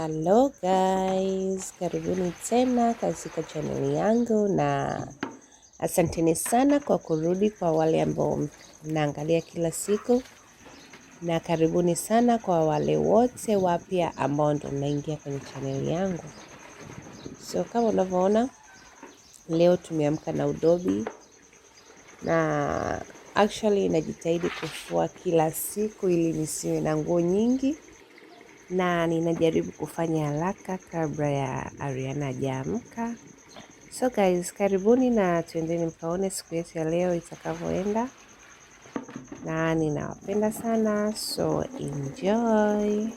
Hello guys, karibuni tena katika channel yangu na asanteni sana kwa kurudi kwa wale ambao mnaangalia kila siku, na karibuni sana kwa wale wote wapya ambao ndo mnaingia kwenye channel yangu. So kama unavyoona leo tumeamka na udobi, na actually najitahidi kufua kila siku ili nisiwe na nguo nyingi, na ninajaribu kufanya haraka kabla ya Ariana hajaamka. So guys, karibuni na tuendeni mkaone siku yetu ya leo itakavyoenda, na ninawapenda sana, so enjoy.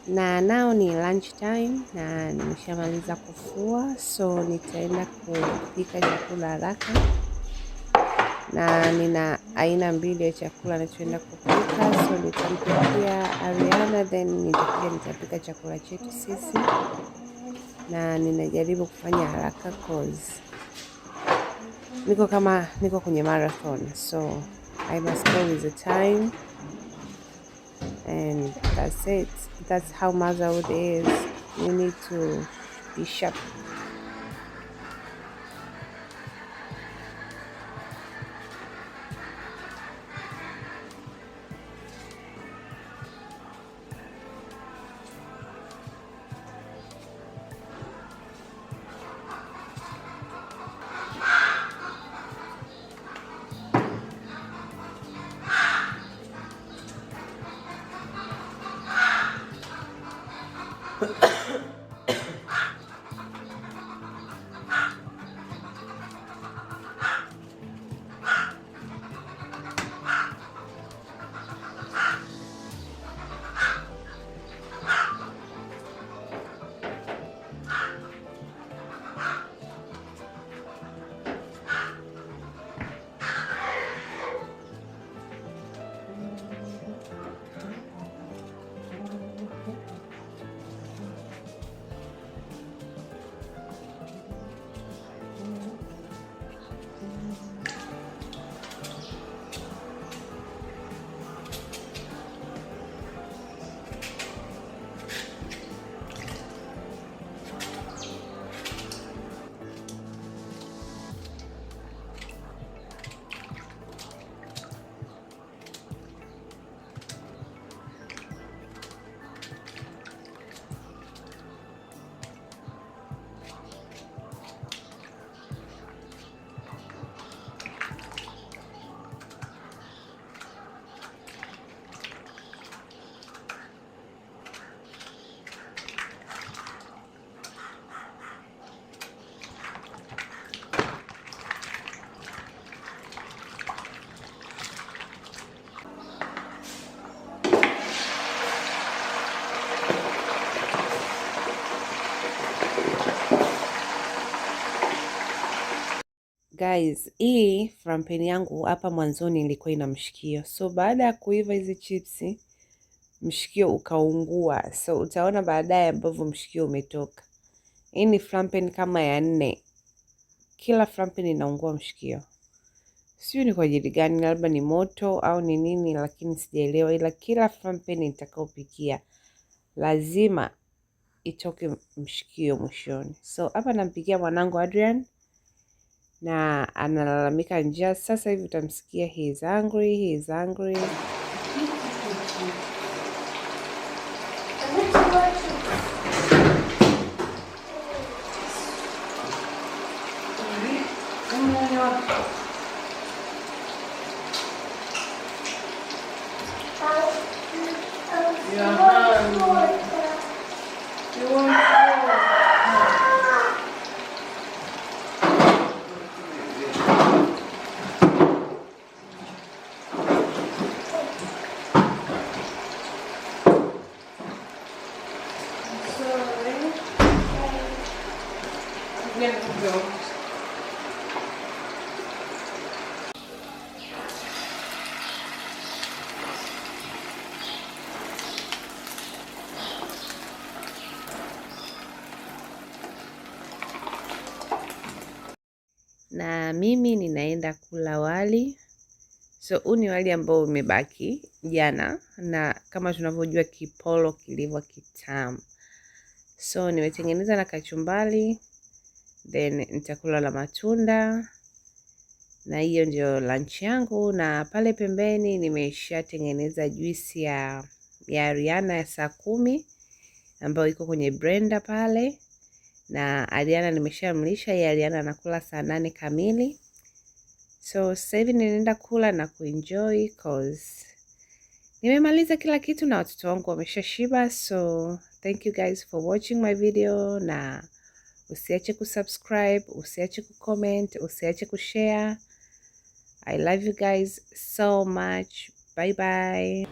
Na nao ni lunch time na nimeshamaliza kufua, so nitaenda kupika chakula haraka, na nina aina mbili ya chakula ninachoenda kupika. So nitampikia Ariana, then nitapika chakula chetu sisi, na ninajaribu kufanya haraka cause niko kwenye marathon, so I must go with the time. And that's it. That's how motherhood is. You need to be sharp. Guys, hii frampen yangu hapa mwanzoni ilikuwa ina mshikio. So baada ya kuiva hizi chipsi, mshikio ukaungua. So utaona baadaye ambavyo mshikio umetoka. Hii ni frampen kama ya 4. Kila frampen inaungua mshikio. Sio ni kwa ajili gani, labda ni moto au ni nini, lakini sijaelewa, ila kila frampen nitakaopikia lazima itoke mshikio mwishoni. So hapa nampikia mwanangu Adrian na analalamika njaa. Sasa hivi utamsikia he is hungry, he is hungry. Na mimi ninaenda kula wali. So huu ni wali ambao umebaki jana, na kama tunavyojua kipolo kilivyo kitamu. So nimetengeneza na kachumbari, then nitakula na matunda, na hiyo ndio lunch yangu. Na pale pembeni nimeshatengeneza juisi ya Ariana ya saa 10 ambayo iko kwenye blender pale, na Ariana nimeshamlisha. Yeye Ariana anakula saa 8 kamili. So sasa hivi ninaenda kula na kuenjoy cause nimemaliza kila kitu na watoto wangu wameshashiba. So thank you guys for watching my video, na usiache kusubscribe, usiache kucomment, usiache kushare. I love you guys so much. Bye bye.